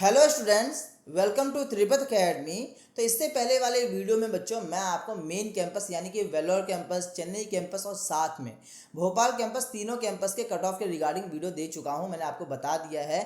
Hello students, welcome to Tripat academy. तो इससे पहले वाले वीडियो में बच्चों मैं आपको मेन कैंपस यानी कि वेलोर कैंपस, चेन्नई कैंपस और साथ में भोपाल कैंपस, तीनों कैंपस के कट ऑफ के रिगार्डिंग वीडियो दे चुका हूं। मैंने आपको बता दिया है।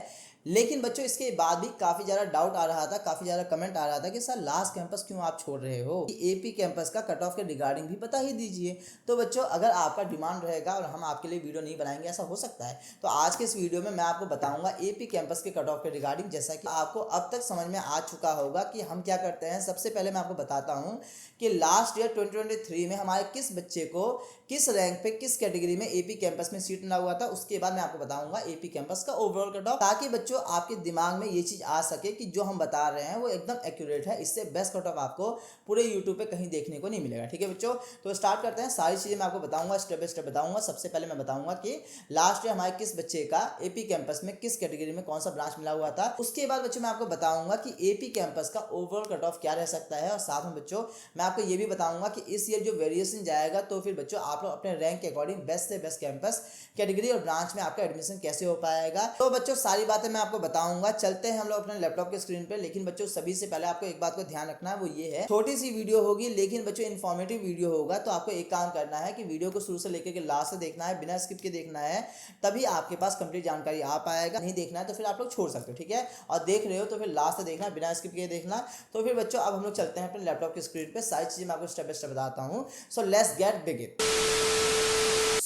लेकिन बच्चों इसके बाद भी काफ़ी ज़्यादा डाउट आ रहा था, काफ़ी ज़्यादा कमेंट आ रहा था कि सर लास्ट कैंपस क्यों आप छोड़ रहे हो, एपी कैंपस का कट ऑफ के रिगार्डिंग भी बता ही दीजिए। तो बच्चों अगर आपका डिमांड रहेगा और हम आपके लिए वीडियो नहीं बनाएंगे, ऐसा हो सकता है, तो आज के इस वीडियो में मैं आपको बताऊंगा एपी कैंपस के कट ऑफ के रिगार्डिंग। जैसा कि आपको अब तक समझ में आ चुका होगा कि हम क्या करते हैं। सबसे पहले मैं आपको बताता हूं कि लास्ट ईयर 2023 में हमारे किस बच्चे को किस रैंक पे किस कैटेगरी में एपी कैंपस में सीट मिला हुआ था। उसके बाद मैं आपको बताऊंगा एपी कैंपस का ओवरऑल कट ऑफ, ताकि बच्चों आपके दिमाग में ये चीज आ सके कि जो हम बता रहे हैं वो एकदम एक्यूरेट है। इससे बेस्ट कट ऑफ आपको पूरे यूट्यूब पे कहीं देखने को नहीं मिलेगा। ठीक है बच्चों, तो स्टार्ट करते हैं। सारी चीजें मैं आपको बताऊंगा, स्टेप बाय स्टेप बताऊंगा। सबसे पहले मैं बताऊंगा कि लास्ट ईयर हमारे किस बच्चे का एपी कैंपस में किस कैटेगरी में कौन सा ब्रांच मिला हुआ था। उसके बाद बच्चों मैं आपको बताऊंगा कि एपी कैंपस का ओवरऑल कट ऑफ क्या रह सकता है। और साथ में बच्चों मैं आपको ये भी बताऊंगा कि इस ईयर जो वेरिएशन जाएगा, तो फिर बच्चों आप लोग अपने रैंक के अकॉर्डिंग बेस्ट से बेस्ट कैंपस, कैटेगरी और ब्रांच में आपका एडमिशन कैसे हो पाएगा। तो बच्चों सारी बातें मैं आपको बताऊंगा। चलते हैं हम लोग अपने लैपटॉप के स्क्रीन पे। लेकिन बच्चों सभी से पहले आपको एक बात को ध्यान रखना है, वो ये है, छोटी सी वीडियो होगी लेकिन बच्चों इन्फॉर्मेटिव वीडियो होगा। तो आपको एक काम करना है कि वीडियो को शुरू से लेकर के लास्ट से देखना है, बिना स्किप के देखना है, तभी आपके पास कंप्लीट जानकारी आ पाएगा। नहीं देखना है तो फिर आप लोग छोड़ सकते हो, ठीक है। और देख रहे हो तो फिर लास्ट से देखना, बिना स्किप के देखना। तो फिर बच्चों अब हम लोग चलते हैं अपने लैपटॉप की स्क्रीन पे। सारी चीजें मैं आपको स्टेप बाय स्टेप बताता हूँ। So let's get begin.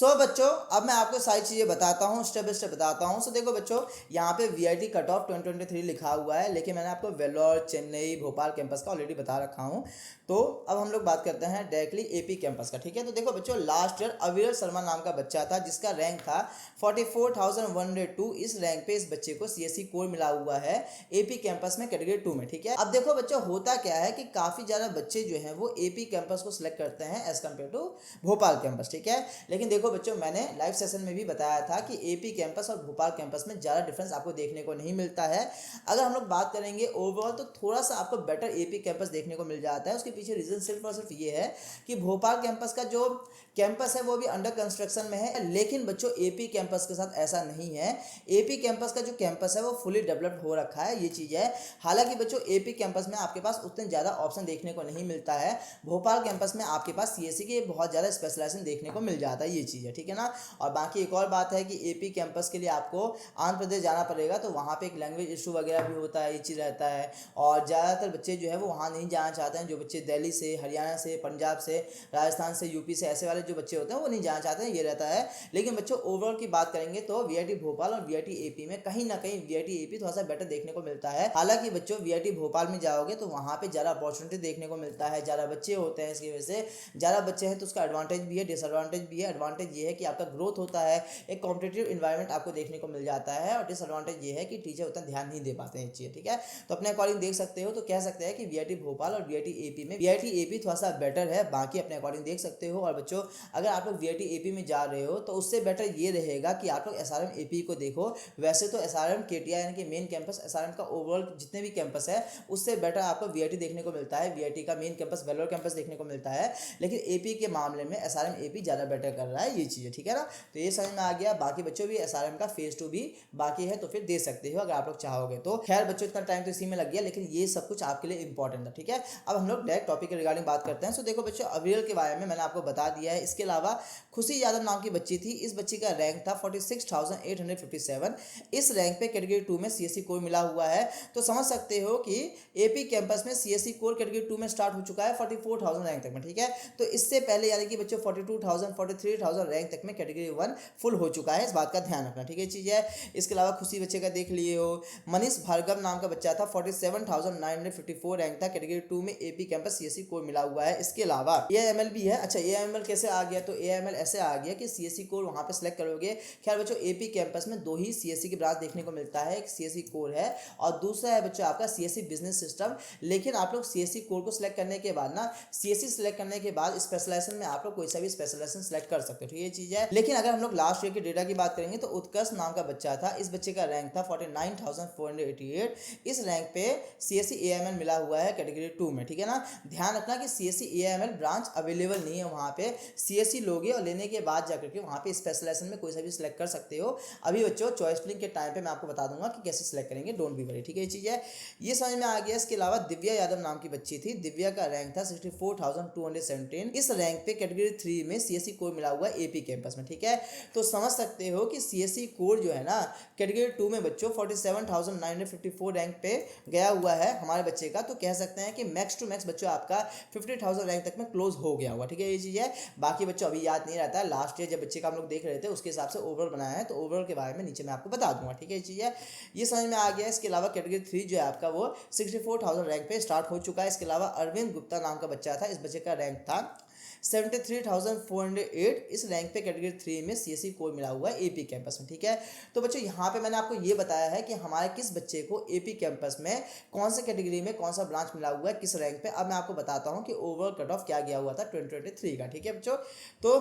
बच्चों अब मैं आपको सारी चीज़ें बताता हूँ, स्टेप बाय स्टेप बताता हूँ। देखो बच्चों, यहाँ पे वीआईटी कट ऑफ 2023 लिखा हुआ है, लेकिन मैंने आपको वेलोर, चेन्नई, भोपाल कैंपस का ऑलरेडी बता रखा हूँ। तो अब हम लोग बात करते हैं डायरेक्टली एपी कैंपस का, ठीक है। तो देखो बच्चों, लास्ट ईयर अविरल शर्मा नाम का बच्चा था जिसका रैंक था 44,102। इस रैंक पे इस बच्चे को सीएससी कोर मिला हुआ है एपी कैंपस में कैटेगरी 2 में, ठीक है। अब देखो बच्चों, होता क्या है कि काफ़ी ज़्यादा बच्चे जो हैं वो एपी कैंपस को सिलेक्ट करते हैं as compare to Bhopal campus, ठीक है। लेकिन देखो बच्चों, मैंने लाइव सेशन में भी बताया था कि एपी कैंपस और भोपाल कैंपस में ज़्यादा डिफरेंस आपको देखने को नहीं मिलता है। अगर हम लोग बात करेंगे ओवरऑल, तो थोड़ा सा आपको बेटर एपी कैंपस देखने को मिल जाता है। उसके पीछे रीज़न सिर्फ और सिर्फ ये है कि भोपाल कैंपस का जो कैंपस है वो भी अंडर कंस्ट्रक्शन में है। लेकिन बच्चों एपी कैंपस के साथ ऐसा नहीं है। एपी कैंपस का जो कैंपस है वो फुली डेवलप्ड हो रखा है, ये चीज़ है। हालांकि बच्चों एपी कैंपस में आपके पास उतने ज़्यादा ऑप्शन देखने को नहीं मिलता है। भोपाल कैंपस में आपके पास सीएससी के बहुत ज़्यादा स्पेशलाइजेशन देखने को मिल जाता है, ये चीज़ है, ठीक है ना। और बाकी एक और बात है कि एपी कैंपस के लिए आपको आंध्र प्रदेश जाना पड़ेगा, तो वहाँ पे एक लैंग्वेज इशू वगैरह भी होता है, ये चीज़ रहता है। और ज़्यादातर बच्चे जो है वो वहाँ नहीं जाना चाहते हैं। जो बच्चे दिल्ली से, हरियाणा से, पंजाब से, राजस्थान से, यूपी से, ऐसे वाले जो बच्चे होते हैं वो नहीं जाना चाहते हैं, ये रहता है। लेकिन बच्चों ओवरऑल की बात करेंगे तो वीआईटी भोपाल और वीआईटी एपी में कहीं ना कहीं वीआईटी एपी थोड़ा सा बेटर देखने को मिलता है। हालांकि बच्चों वीआईटी भोपाल में जाओगे तो वहाँ पे ज़्यादा अपॉर्चुनिटी देखने को मिलता है, ज़्यादा बच्चे होते हैं, इसकी वजह से ज़्यादा बच्चे हैं तो उसका एडवांटेज भी है, डिसएडवांटेज भी है। एडवांटेज ये है कि आपका ग्रोथ होता है, एक कॉम्पिटेटिव इन्वायरमेंट आपको देखने को मिल जाता है। और डिसएडवांटेज ये है कि टीचर उतना ध्यान नहीं दे पाते हैं, चीज़, ठीक है। तो अपने अकॉर्डिंग देख सकते हो, तो कह सकते हैं कि वीआईटी भोपाल और वीआईटी एपी में वीआईटी एपी थोड़ा सा बेटर है, बाकी अपने अकॉर्डिंग देख सकते हो। और बच्चों अगर आप लोग वीआईटी एपी में जा रहे हो तो उससे बेटर ये रहेगा कि आप लोग एसआरएम एपी को देखो। वैसे तो एसआरएम केटीआई यानी कि मेन कैंपस, एसआरएम का ओवरऑल जितने भी कैंपस है उससे बेटर आपको वीआईटी देखने को मिलता है। वीआईटी का मेन कैंपस वेलोर कैंपस देखने को मिलता है, लेकिन एपी के मामले में एसआरएम एपी ज़्यादा बेटर कर रहा है, ये चीज़ है, ठीक है ना। तो ये समझ में आ गया। बाकी बच्चों भी एसआरएम का फेज 2 भी बाकी है, तो फिर दे सकते हो अगर आप लोग चाहोगे तो। खैर बच्चों इतना टाइम तो इसी में लग गया, लेकिन ये सब कुछ आपके लिए इंपॉर्टेंट है, ठीक है। अब हम लोग डायरेक्ट टॉपिक के रिगार्डिंग बात करते हैं। सो देखो बच्चों, अविरल के बारे में मैंने आपको बता दिया है। इसके अलावा खुशी यादव नाम की बच्ची थी, इस बच्ची का रैंक था 46,857। इस रैंक पे कैटेगरी 2 में सीएससी कोर मिला हुआ है। तो समझ सकते हो कि एपी कैंपस में सीएससी कोर कैटेगरी 2 में स्टार्ट हो चुका है 44,000 रैंक तक में, ठीक है। तो इससे पहले यानी कि बच्चों 42,000 43,000 रैंक तक में कैटेगरी 1 फुल हो चुका है, इस बात का ध्यान रखना, ठीक है, चीज़ है। इसके अलावा खुशी बच्चे का देख लिए हो। मनीष भार्गव नाम का बच्चा था, 47,954 रैंक था, कैटेगरी 2 में एपी कैंपस सीएससी कोर मिला हुआ है। इसके अलावा एएमएल भी है। अच्छा, एएमएल कैसे आ गया? तो एएमएल ऐसे आ गया कि सीएससी कोर वहाँ पे सेलेक्ट करोगे। खैर बच्चों, एपी कैंपस में दो ही सीएससी की ब्रांच देखने को मिलता है, एक सीएससी कोर है और दूसरा है बच्चों आपका सीएससी बिजनेस सिस्टम। लेकिन आप लोग सीएससी कोर को सिलेक्ट करने के बाद ना, सीएससी सिलेक्ट करने के बाद स्पेशलाइजेशन में आप लोग कोई सा भी स्पेशलाइजेशन सिलेक्ट कर सकते हो, ठीक है ये चीज़ है। लेकिन अगर हम लोग लास्ट ईयर के डेटा की बात करेंगे तो उत्कर्ष नाम का बच्चा था, इस बच्चे का रैंक था 49,488। इस रैंक पे CSE AML मिला हुआ है कैटेगरी 2 में, ठीक है ना। ध्यान रखना कि CSE AML ब्रांच अवेलेबल नहीं है वहाँ पे, CSE लोगे और लेने के बाद जाकर के वहाँ पे स्पेशलाइजेशन में कोई सा भी सिलेक्ट कर सकते हो। अभी बच्चों चॉइस फिलिंग के टाइम पे मैं आपको बता दूंगा कि कैसे सिलेक्ट करेंगे, डोंट बी वरी, ठीक है ये चीज़ है, ये समझ में आ गया। इसके अलावा दिव्या यादव नाम की बच्ची थी, दिव्या का रैंक था 64,217। इस रैंक पे कैटेगरी 3 में CSE कोर मिला हुआ है AP कैंपस में, ठीक है। तो समझ सकते हो कि CSE कोर जो है ना कैटेगरी 2 में बच्चों 47,954 रैंक पे गया हुआ है हमारे बच्चे का। तो कह सकते हैं कि मैक्स टू मैक्स बच्चों आपका 50,000 रैंक तक में क्लोज हो गया हुआ, ठीक है ये चीज़ है। बाकी बच्चों अभी याद नहीं रहता है, लास्ट ईयर जब बच्चे का हम लोग देख रहे थे उसके हिसाब से ओवरऑल बनाया है, तो ओवरऑल के बारे में नीचे मैं आपको बता दूंगा, ठीक है ये चीज़ है, ये समझ में आ गया। इसके अलावा कैटेगरी 3 जो है आपका वो 64,000 रैंक पे स्टार्ट हो चुका है। इसके अलावा अरविंद गुप्ता नाम का बच्चा था, इस बच्चे का रैंक था 73,408। इस रैंक पे कैटेगरी 3 में CSE कोर मिला हुआ है AP कैंपस में, ठीक है। तो बच्चों यहाँ पे मैंने आपको ये बताया है कि हमारे किस बच्चे को AP कैंपस में कौन सा कैटेगरी में कौन सा ब्रांच मिला हुआ है किस रैंक पे। अब मैं आपको बताता हूँ कि ओवरऑल कट ऑफ क्या गया हुआ था 2023 का, ठीक है बच्चों। तो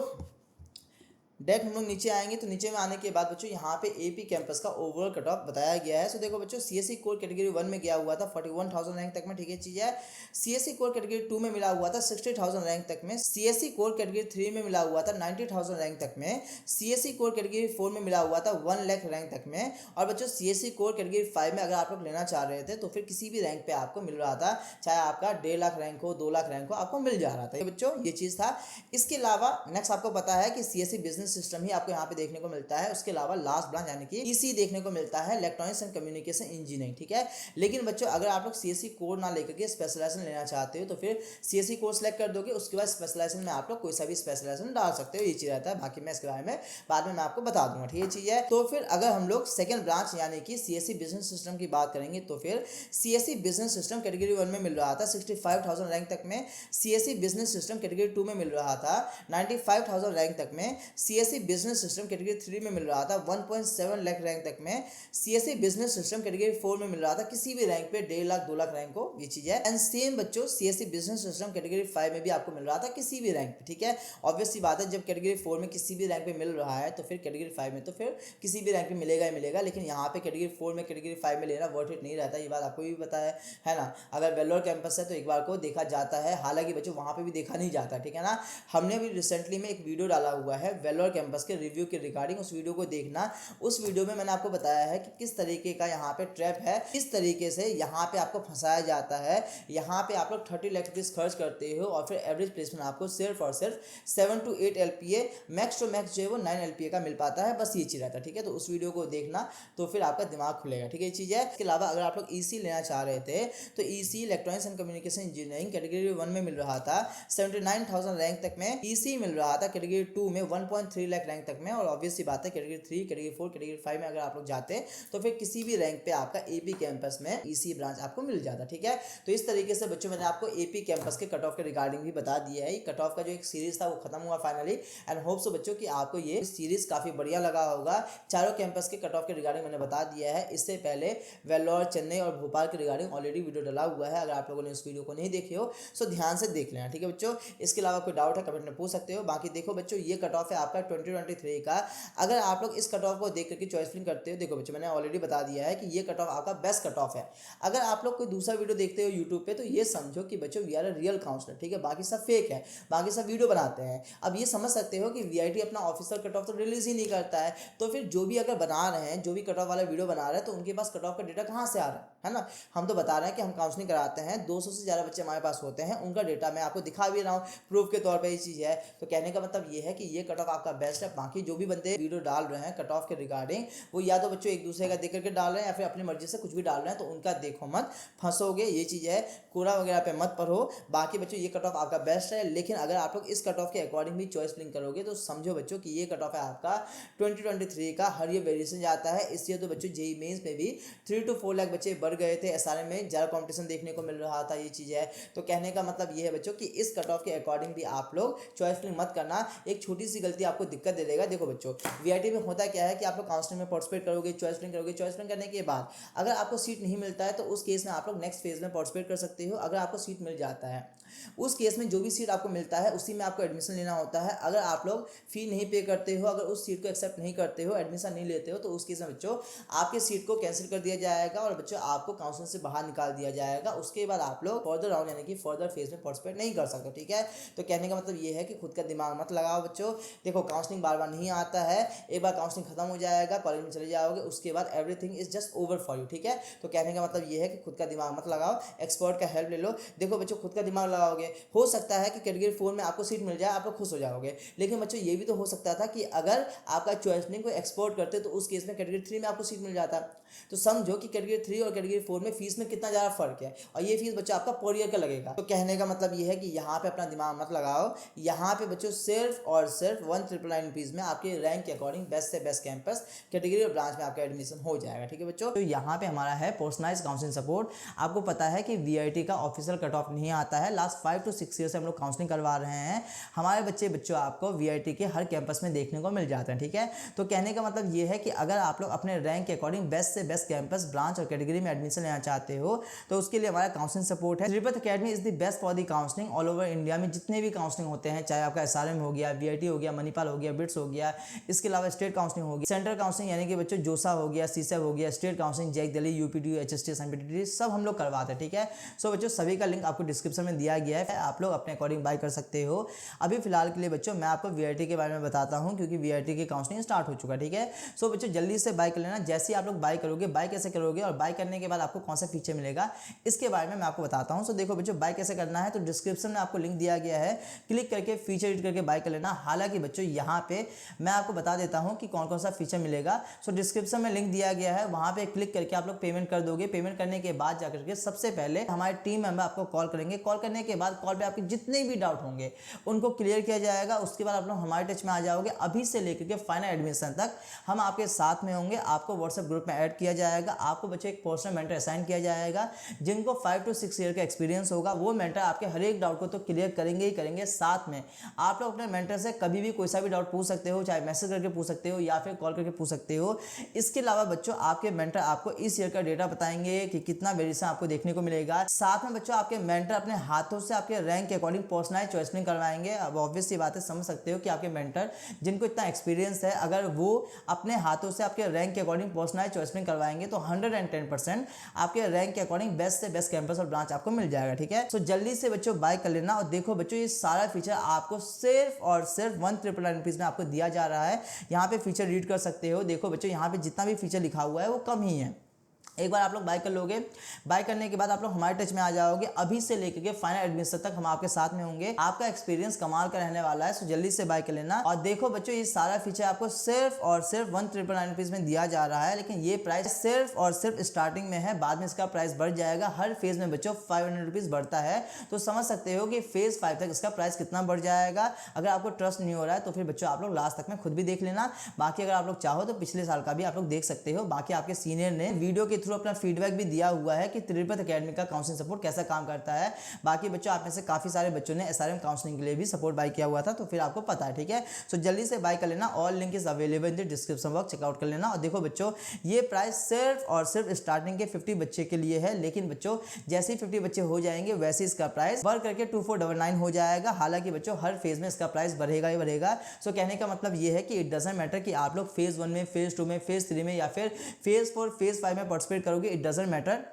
डायरेक्ट हम लोग नीचे आएंगे, तो नीचे में आने के बाद बच्चों यहाँ पे AP कैंपस का ओवरऑल कट ऑफ बताया गया है। सो देखो बच्चों CSE कोर कैटेगरी 1 में गया हुआ था 41,000 रैंक तक में, ठीक है चीज़ है। CSE कोर कैटेगरी 2 में मिला हुआ था 60,000 रैंक तक में। CSE कोर कैटेगरी 3 में मिला हुआ था 90,000 रैंक तक में। CSE कोर कैटेगरी 4 में मिला हुआ था 1 लाख रैंक तक में। और बच्चों CSE कोर कैटेगरी 5 में अगर आप लोग लेना चाह रहे थे तो फिर किसी भी रैंक पे आपको मिल रहा था, चाहे आपका 1.5 लाख रैंक हो 2 लाख रैंक हो, आपको मिल जा रहा था बच्चों, ये चीज़ था। इसके अलावा नेक्स्ट आपको पता है कि CSE बिजनेस सिस्टम ही आपको यहाँ पे देखने को मिलता है। उसके अलावा लास्ट ब्रांच यानी कि EC देखने को मिलता है, इलेक्ट्रॉनिक्स एंड कम्युनिकेशन इंजीनियरिंग, ठीक है। लेकिन बच्चों अगर आप लोग CSE कोर ना लेकर के स्पेशलाइजेशन लेना चाहते हो तो फिर CSE कोर सेलेक्ट कर दोगे, उसके बाद स्पेशलाइजेशन में आप लोग कोई सा भी स्पेशलाइजेशन डाल सकते हो, ये चीज़ रहता है। बाकी मैं इसके बारे में बाद में मैं आपको बता दूंगा, ठीक है चीज़ है। तो फिर अगर हम लोग सेकंड ब्रांच यानी कि CSE बिजनेस सिस्टम की बात करेंगे तो फिर CSE बिजनेस सिस्टम कैटेगरी 1 में मिल रहा था 65,000 रैंक तक में। CSE बिजनेस सिस्टम कैटेगरी 2 में मिल रहा था 95,000 रैंक तक में। CSE बिजनेस सिस्टम कैटेगरी 3 में मिल रहा था 1.7 लाख रैंक तक में। CSE बिजनेस सिस्टम कैटेगरी 4 में मिल रहा था किसी भी रैंक पे 1.5 लाख 2 लाख रैंक हो, ये चीज़ है। एंड सेम बच्चों CSE बिजनेस सिस्टम कैटेगरी 5 में भी आपको मिल रहा था किसी भी रैंक पे, ठीक है। ऑब्वियस सी बात है, जब कैटेगरी 4 में किसी भी रैंक पे मिल रहा है तो फिर कैटेगरी 5 में तो फिर किसी भी रैंक पे मिलेगा ही मिलेगा। लेकिन यहाँ पे कैटेगरी 4 में कैटेगरी 5 में लेना वर्थ इट नहीं रहता, ये बात आपको भी पता है ना। अगर वेल्लोर कैंपस है तो एक बार को देखा जाता है, हालांकि बच्चों वहाँ पे भी देखा नहीं जाता, ठीक है ना। हमने भी रिसेंटली में एक वीडियो डाला हुआ है वेल्लोर कैंपस के रिव्यू के रिगार्डिंग, उस वीडियो को देखना। उस वीडियो में मैंने आपको बताया है कि किस तरीके का यहाँ पे ट्रैप है, किस तरीके से यहाँ पे आपको फंसाया जाता है। यहाँ पे आप लोग 30 लाख रुपीज़ खर्च करते हो और फिर एवरेज प्लेसमेंट आपको सिर्फ और सिर्फ 7 to 8 LPA, max to max जो है वो 9 LPA का मिल पाता है, बस ये चीज़ रहता है, ठीक है। तो उस वीडियो को देखना तो फिर आपका दिमाग खुलेगा, ठीक है ये चीज़ है। इसके अलावा अगर आप लोग EC लेना चाह रहे थे तो EC electronics and communication engineering category 1 में मिल रहा था 79,000 रैंक तक में। EC मिल रहा था कैटेगरी 2 में 1.3 लाख रैंक तक में। और ऑब्वियस सी बात है कैटेगरी 3 कैटेगरी 4 कैटेगरी 5 में अगर आप लोग जाते तो फिर किसी भी रैंक पे आपका AP कैंपस में EC ब्रांच आपको मिल जाता, ठीक है। तो इस तरीके से बच्चों मैंने आपको AP कैंपस के कट ऑफ के रिगार्डिंग भी बता दिया है। कट ऑफ का जो एक सीरीज था वो खत्म हुआ फाइनली, एंड होप सो बच्चों कि आपको ये सीरीज काफी बढ़िया लगा होगा। चारों कैंपस के कट ऑफ के रिगार्डिंग मैंने बता दिया है। इससे पहले वेल्लोर, चेन्नई और भोपाल के रिगार्डिंग ऑलरेडी वीडियो डाला हुआ है, अगर आप लोगों ने उस वीडियो को नहीं देखे हो सो ध्यान से देख लेना, ठीक है बच्चों। इसके अलावा कोई डाउट है कमेंट में पूछ सकते हो। बाकी देखो बच्चों ये कट ऑफ है आपका 2023 का। अगर आप लोग इस कट ऑफ को देख करके चॉइस फिलिंग करते हो, देखो बच्चों मैंने ऑलरेडी बता दिया है कि ये कट ऑफ आपका बेस्ट कट ऑफ है। अगर आप लोग कोई दूसरा वीडियो देखते हो यूट्यूब पे तो ये समझो कि बच्चों we are a real counsellor, ठीक है। बाकी सब फेक है, बाकी सब वीडियो बनाते हैं। अब ये समझ सकते हो कि VIT अपना ऑफिशियल कट ऑफ तो रिलीज ही नहीं करता है, तो फिर जो भी अगर बना रहे हैं, जो भी कट ऑफ वाला वीडियो बना रहे हैं, तो उनके पास कट ऑफ का डेटा कहाँ से आ रहा है ना। हम तो बता रहे हैं कि हम काउंसलिंग कराते हैं, 200 से ज़्यादा बच्चे हमारे पास होते हैं, उनका डेटा मैं आपको दिखा भी रहा हूँ प्रूफ के तौर पर ये चीज़ है। तो कहने का मतलब ये है कि ये कट ऑफ आपका बेस्ट है। बाकी जो भी बंदे वीडियो डाल रहे हैं कट ऑफ के रिगार्डिंग, वो या तो बच्चों एक दूसरे का देख करके डाल रहे हैं या फिर अपनी मर्जी से कुछ भी डाल रहे हैं, तो उनका देखो मत, फंसोगे, ये चीज़ है। कूड़ा वगैरह पे मत पढ़ो। बाकी बच्चों ये कट ऑफ आपका बेस्ट है, लेकिन अगर आप लोग इस कट ऑफ के अकॉर्डिंग भी चॉइस फिलिंग करोगे तो समझो बच्चों कि ये कट ऑफ है आपका 2023 का। हर ये वेरिएशन जाता है, इसलिए तो बच्चों JEE मेंस में भी 3 to 4 लाख बच्चे बढ़ गए थे। SRM में ज़्यादा कॉम्पिटिशन देखने को मिल रहा था, ये चीज़ है। तो कहने का मतलब ये है बच्चों कि इस कट ऑफ के अकॉर्डिंग भी आप लोग चॉइस फिलिंग मत करना। एक छोटी सी गलती आप आपको दिक्कत दे देगा। देखो बच्चों, वीआईटी में होता क्या है कि आप लोग काउंसलिंग में पार्टिसिपेट करोगे, चॉइस फिलिंग करोगे, चॉइस फिलिंग करने के बाद अगर आपको सीट नहीं मिलता है तो उस केस में आप लोग नेक्स्ट फेज में पार्टिसिपेट कर सकते हो। अगर आपको सीट मिल जाता है, उस केस में जो भी सीट आपको मिलता है उसी में आपको एडमिशन लेना होता है। अगर आप लोग फी नहीं पे करते हो, अगर उस सीट को एक्सेप्ट नहीं करते हो, एडमिशन नहीं लेते हो, तो उस केस में बच्चों आपके सीट को कैंसिल कर दिया जाएगा और बच्चों आपको काउंसिलिंग से बाहर निकाल दिया जाएगा। उसके बाद आप लोग फर्दर राउंड यानी कि फर्दर फेज में पार्टिसिपेट नहीं कर सकते। ठीक है, तो कहने का मतलब ये है कि खुद का दिमाग मत लगाओ बच्चों। देखो, काउंसलिंग बार बार नहीं आता है, एक बार काउंसलिंग खत्म हो जाएगा, कॉलेज में चले जाओगे, उसके बाद everything is just over for you. ठीक है, तो कहने का मतलब ये है कि खुद का दिमाग मत लगाओ, एक्सपर्ट का हेल्प ले लो। देखो बच्चों, खुद का दिमाग लगाओगे, हो सकता है कि कैटेगरी 4 में आपको सीट मिल जाए, आप लोग खुश हो जाओगे। लेकिन बच्चों ये भी तो हो सकता था कि अगर आपका चॉइसनिंग को एक्सपोर्ट करते तो उस केस में कैटेगरी 3 में आपको सीट मिल जाता। तो समझो कि कैटेगरी 3 और कैटेगरी 4 में फीस में कितना ज़्यादा फर्क है, और ये फीस बच्चों आपका पर ईयर का लगेगा। तो कहने का मतलब ये है कि यहाँ पे अपना दिमाग मत लगाओ। यहाँ पे बच्चों सिर्फ और सिर्फ 1999 रुपीज़ में आपके रैंक के अकॉर्डिंग बेस्ट से बेस्ट कैंपस कैटेगरी और ब्रांच में आपका एडमिशन हो जाएगा। ठीक है बच्चों, तो यहाँ पे हमारा है पर्सनलाइज्ड काउंसलिंग सपोर्ट। आपको पता है कि वीआईटी का ऑफिशियल कट ऑफ नहीं आता है, लास्ट 5 to 6 ईयर से हम लोग काउंसलिंग करवा रहे हैं। हमारे बच्चों आपको वीआईटी के हर कैंपस में देखने को मिल जाते हैं। ठीक है, तो कहने का मतलब ये है कि अगर आप लोग अपने रैंक के अकॉर्डिंग बेस्ट से बेस्ट कैंपस, ब्रांच और कैटेगरी में एडमिशन लेना चाहते हो तो उसके लिए हमारा काउंसलिंग सपोर्ट है। Tripath academy is the best for the counselling all over India में। जितने भी काउंसलिंग होते हैं, चाहे आपका एसआरएम हो गया, वीआईटी हो गया, मणिपाल हो गया, बिट्स हो गया, इसके अलावा स्टेट काउंसलिंग हो गया, सेंट्रल काउंसलिंग यानी कि बच्चों जोसा हो गया, सीसेब हो गया, state counselling JAC Delhi, UPTU, HST, MPTT, सब हम लोग करवाते हैं। ठीक है, सो बच्चों सभी का लिंक आपको डिस्क्रिप्शन में दिया गया है, आप लोग अपने अकॉर्डिंग बाय कर सकते हो। अभी फिलहाल के लिए बच्चों मैं आपको वीआईटी के बारे में बताता हूं, क्योंकि वीआईटी की काउंसलिंग स्टार्ट हो चुका है। ठीक है, सो बच्चों जल्दी से बाय कर लेना। जैसे ही आप लोग बाय करोगे, बाय कैसे करोगे और बाय करने के बाद आपको कौन सा फीचर मिलेगा, इसके बारे में मैं आपको बताता हूं। सो देखो बच्चों, बाय कैसे करना है, तो डिस्क्रिप्शन में आपको लिंक दिया गया है, क्लिक करके फीचर रीड करके बाय कर लेना। हालांकि बच्चों यहाँ पे मैं आपको बता देता हूँ कि कौन कौन सा फीचर मिलेगा। सो डिस्क्रिप्शन में लिंक दिया गया है, वहां पे क्लिक करके आप लोग पेमेंट कर दोगे। पेमेंट करने के बाद जाकर के सबसे पहले हमारे टीम मेंबर आपको कॉल करेंगे। कॉल करने के बाद कॉल पे आपके जितने भी डाउट होंगे उनको क्लियर किया जाएगा। उसके बाद आप लोग हमारे टच में आ जाओगे। अभी से लेकर के फाइनल एडमिशन तक हम आपके साथ में होंगे। आपको व्हाट्सएप ग्रुप में ऐड किया जाएगा। आपको बच्चे एक पर्सनल मेंटर असाइन किया जाएगा, जिनको 5 to 6 ईयर का एक्सपीरियंस होगा। वो मेंटर आपके हर एक डाउट को तो क्लियर करेंगे ही करेंगे। साथ में आप लोग अपने मेंटर से कभी भी कोई सा भी डाउट पूछ सकते हो, चाहे मैसेज करके पूछ सकते हो या फिर कॉल करके पूछ सकते हो। इसके अलावा बच्चों आपके मेंटर आपको इस ईयर का डेटा बताएंगे कि कितना वेरिएशन आपको देखने को मिलेगा। साथ में बच्चों आपके मेंटर अपने हाथों से आपके रैंक के अकॉर्डिंग पर्सनलाइज्ड चॉइसिंग करवाएंगे। अब ऑब्वियस सी बात है, समझ सकते हो कि आपके मेंटर जिनको इतना एक्सपीरियंस है, अगर वो अपने हाथों से आपके रैंक के अकॉर्डिंग पर्सनलाइज्ड चॉइसिंग करवाएंगे तो 110% आपके रैंक के अकॉर्डिंग बेस्ट से बेस्ट कैंपस और ब्रांच आपको मिल जाएगा। ठीक है, सो जल्दी से बच्चों बाय कर लेना। और देखो बच्चों, ये सारा फीचर आपको सिर्फ और सिर्फ 1999 रुपीज में आपको दिया जा रहा है। यहाँ पे फीचर रीड कर सकते हो। देखो बच्चों, यहाँ पे जितना भी फीचर लिखा हुआ है वो कम ही है। एक बार आप लोग बाय कर लोगे, बाय करने के बाद आप लोग हमारे टच में आ जाओगे। अभी से लेकर के फाइनल एडमिशन तक हम आपके साथ में होंगे। आपका एक्सपीरियंस कमाल का रहने वाला है, सो जल्दी से बाय कर लेना। और देखो बच्चों, ये सारा फीचर आपको सिर्फ और सिर्फ 1999 रुपीज में दिया जा रहा है। लेकिन ये प्राइस सिर्फ और सिर्फ स्टार्टिंग में है, बाद में इसका प्राइस बढ़ जाएगा। हर फेज में बच्चों 500 रुपीज बढ़ता है, तो समझ सकते हो कि फेज 5 तक इसका प्राइस कितना बढ़ जाएगा। अगर आपको ट्रस्ट नहीं हो रहा है तो फिर बच्चों आप लोग लास्ट तक में खुद भी देख लेना। बाकी अगर आप लोग चाहो तो पिछले साल का भी आप लोग देख सकते हो। बाकी आपके सीनियर ने वीडियो के थ्रू अपना फीडबैक भी दिया हुआ है कि त्रिपथ अकेडमी का काउंसलिंग सपोर्ट कैसा काम करता है। बाकी बच्चों आप में से काफी सारे बच्चों ने एसआरएम काउंसलिंग के लिए भी सपोर्ट बाय किया हुआ था, तो फिर आपको पता है। ठीक है, सो जल्दी से बाय कर लेना। All link is available in the description box, check out कर लेना। और देखो बच्चों, ये प्राइस सिर्फ और सिर्फ स्टार्टिंग के 50 बच्चे के लिए है। लेकिन बच्चों जैसे ही 50 बच्चे हो जाएंगे वैसे इसका प्राइस बढ़ करके 2499 हो जाएगा। हालांकि बच्चों हर फेज में इसका प्राइस बढ़ेगा ही बढ़ेगा। सो कहने का मतलब ये है कि इट डजंट मैटर कि आप लोग फेज 1 में, फेज 2 में, फेज 3 में या फिर फेज 4, फेज 5 में पार्टिसिपेट करोगे, इट डजंट मैटर।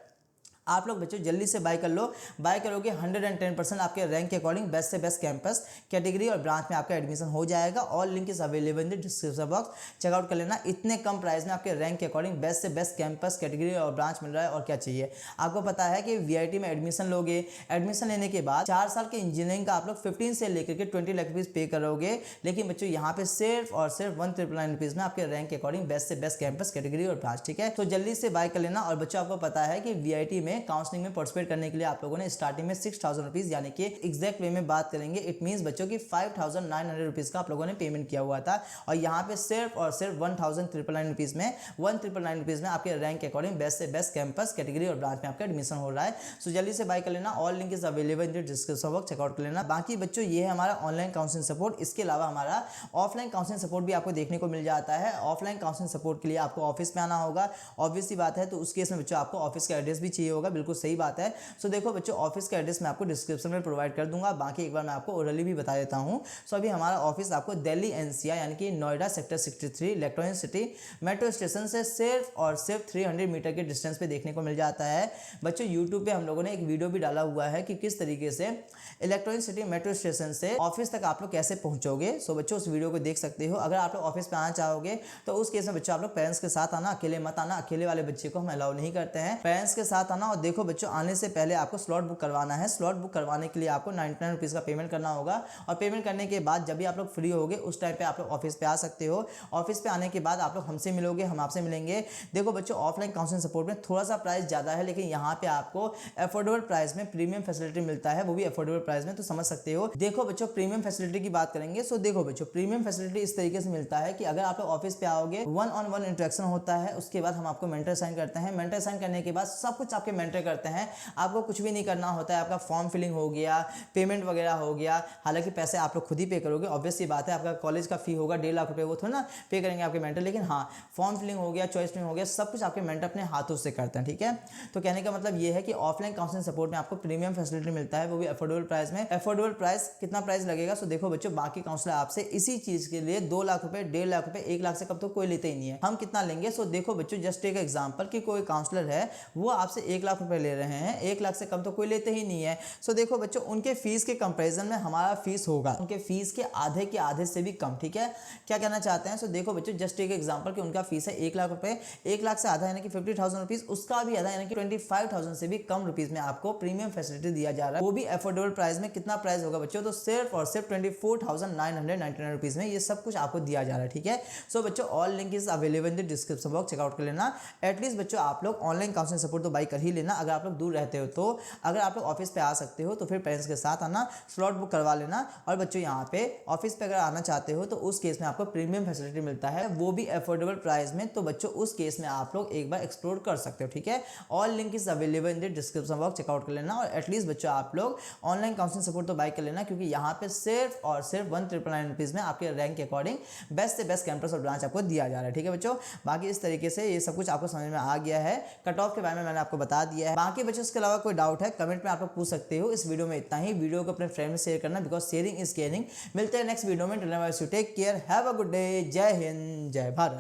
आप लोग बच्चों जल्दी से बाय कर लो। बाय करोगे 110% आपके रैंक के अकॉर्डिंग बेस्ट से बेस्ट कैंपस, कैटेगरी और ब्रांच में आपका एडमिशन हो जाएगा। All link is available in the description box, check out कर लेना। इतने कम प्राइस में आपके रैंक के अकॉर्डिंग बेस्ट से बेस्ट कैंपस, कैटेगरी और ब्रांच मिल रहा है, और क्या चाहिए। आपको पता है कि वीआईटी में एडमिशन लोगे, एडमिशन लेने के बाद 4 साल के इंजीनियरिंग का आप लोग 15 से लेकर के 20 लाख रुपीज पे करोगे। लेकिन बच्चों यहाँ पे सिर्फ और सिर्फ 1999 रुपीज में आपके रैंक के अकॉर्डिंग बेस्ट से बेस्ट कैंपस, कैटेगरी और ब्रांच। ठीक है, तो जल्दी से बाय कर लेना। और बच्चों आपको पता है कि वीआईटी में में काउंसलिंग में पार्टिसिपेट करने के लिए आप लोगों ने स्टार्टिंग में 6,000 रुपीज़ यानी कि एग्जैक्ट वे में बात करेंगे इट मीन्स बच्चों की 5,900 रुपीज़ का आप लोगों ने पेमेंट किया हुआ था और यहाँ पे सिर्फ और सिर्फ 1,999 रुपीज़ में 1,999 रुपीज़ में आपके रैंक के अकॉर्डिंग बेस्ट से बेस्ट कैंपस कैटेगरी और ब्रांच में आपका एडमिशन हो रहा है। सो जल्दी से बाय कर लेना, all link is available in the description box, check out कर लेना। बाकी बच्चों ये है हमारा ऑनलाइन काउंसलिंग सपोर्ट, इसके अलावा हमारा ऑफलाइन काउंसलिंग सपोर्ट भी आपको देखने को मिल जाता है। ऑफलाइन काउंसलिंग सपोर्ट के लिए आपको ऑफिस में आना होगा, ऑब्वियस सी बात है, तो उस केस में बच्चों आपको ऑफिस का एड्रेस भी चाहिए होगा, बिल्कुल सही बात है। सो देखो बच्चों ऑफिस का एड्रेस मैं आपको डिस्क्रिप्शन में प्रोवाइड कर दूंगा, बाकी एक बार मैं आपको ओरली भी बता देता हूँ। सो अभी हमारा ऑफिस आपको दिल्ली एनसीआर यानी कि Noida sector 63 electronic city metro station से सिर्फ और सिर्फ 300 मीटर के डिस्टेंस पे देखने को मिल जाता है। बच्चों यूट्यूब पे हम लोगों ने एक वीडियो भी डाला हुआ है कि किस तरीके से इलेक्ट्रॉनिक सिटी मेट्रो स्टेशन से ऑफिस तक आप लोग कैसे पहुंचोगे। सो बच्चों उस वीडियो को देख सकते हो। अगर आप लोग ऑफिस पे आना चाहोगे तो उस केस में बच्चों आप लोग पेरेंट्स के साथ आना, अकेले मत आना, अकेले वाले बच्चे को हम अलाउ नहीं करते हैं, पेरेंट्स के साथ आना। और देखो बच्चों आने से पहले आपको स्लॉट बुक करवाना है, स्लॉट बुक करवाने के लिए आपको 99 रुपीज़ का पेमेंट करना होगा और पेमेंट करने के बाद जब भी आप लोग फ्री होगे उस टाइम पे आप लोग ऑफिस पे आ सकते हो। ऑफिस पे आने के बाद आप लोग हमसे मिलोगे, हम आपसे मिलेंगे। देखो बच्चों ऑफलाइन काउंसलिंग सपोर्ट में थोड़ा सा प्राइस ज़्यादा है, लेकिन यहाँ पे आपको अफोर्डेबल प्राइस में प्रीमियम फैसिलिटी मिलता है, वो भी अफोर्डेबल प्राइस में, तो समझ सकते हो। देखो बच्चों प्रीमियम फैसिलिटी की बात करेंगे। सो देखो बच्चों प्रीमियम फैसिलिटी इस तरीके से मिलता है कि अगर आप लोग ऑफिस पे आओगे 1-on-1 इंटरेक्शन होता है, उसके बाद हम आपको मेंटर साइन करते हैं, मेंटर साइन करने के बाद सब कुछ आपके मेंटर करते हैं, आपको कुछ भी नहीं करना होता है। आपका फॉर्म फिलिंग हो गया, पेमेंट वगैरह हो गया, हालांकि पैसे आप लोग खुद ही पे करोगे, ऑब्वियस सी बात है। आपका कॉलेज का फी होगा 1.5 लाख रुपए, वो थोड़ा ना पे करेंगे आपके मेंटर, लेकिन हाँ फॉर्म फिलिंग हो गया, चॉइस फिलिंग हो गया, सब कुछ आपके मेंटर अपने हाथों से करते हैं, ठीक है। तो कहने का मतलब ये है कि ऑफलाइन काउंसलिंग सपोर्ट में आपको प्रीमियम फैसिलिटी मिलता है, वो भी अफोर्डेबल प्राइस में। अफोर्डेबल प्राइस कितना प्राइस लगेगा? सो देखो बच्चों बाकी काउंसलर आपसे इसी चीज के लिए 2 लाख रुपए, 1.5 लाख रुपए, 1 लाख से कम तो कोई लेते ही नहीं है। हम कितना लेंगे? सो देखो बच्चों जस्ट टेक एग्जांपल कि कोई काउंसलर है वो आपसे 1 लाख रुपए ले रहे हैं, 1 लाख से कम तो कोई लेते ही नहीं है। सो देखो बच्चों उनके फीस के कंपैरिजन में हमारा फीस होगा उनके फीस के आधे से भी कम, ठीक है। क्या कहना चाहते हैं? सो देखो बच्चों जस्ट टेक एग्जांपल कि उनका फीस है 1 लाख रुपए, 1 लाख से आधा यानी कि 50,000 रुपीज, उसका भी आधा यानी कि 25,000 से भी कम रुपीज में आपको प्रीमियम फैसिलिटी दिया जा रहा है, वो भी अफोर्डेबल प्राइस में। कितना प्राइस होगा बच्चों? तो सिर्फ और सिर्फ 24,999 रुपीज में ये सब कुछ आपको दिया जा रहा है, ठीक है। सो बच्चों all link is available in the description box, check out कर लेना। एटलीस्ट बच्चों आप लोग ऑनलाइन काउंसलिंग सपोर्ट तो बाई कर ही लेना। अगर आप लोग दूर रहते हो तो अगर आप लोग ऑफिस पे आ सकते हो तो फिर पेरेंट्स के साथ आना, स्लॉट बुक करवा लेना। और बच्चों यहाँ पे ऑफिस पे अगर आना चाहते हो तो उस केस में आपको प्रीमियम फैसिलिटी मिलता है, वो भी अफोर्डेबल प्राइस में। तो बच्चों उस केस में आप लोग एक बार एक्सप्लोर कर सकते हो, ठीक है। All link is available in the description box, check out कर लेना। और एटलीस्ट बच्चों आप लोग ऑनलाइन काउंसलिंग सपोर्ट तो बाय कर लेना, क्योंकि यहाँ पे सिर्फ और सिर्फ 1,999 रुपीज़ में आपके रैंक के अकॉर्डिंग बेस्ट से बेस्ट कैंपस और ब्रांच आपको दिया जा रहा है, ठीक है बच्चों। बाकी इस तरीके से ये सब कुछ आपको समझ में आ गया है। कट ऑफ के बारे में मैंने आपको बता दिया है। बाकी बच्चों इसके अलावा कोई डाउट है कमेंट में आप लोग पूछ सकते हो। इस वीडियो में इतना ही। वीडियो को अपने फ्रेंड में शेयर करना, बिकॉज शेयरिंग इज केयरिंग। मिलते हैं नेक्स्ट वीडियो में। Take care, have a good day. जय हिंद, जय भारत।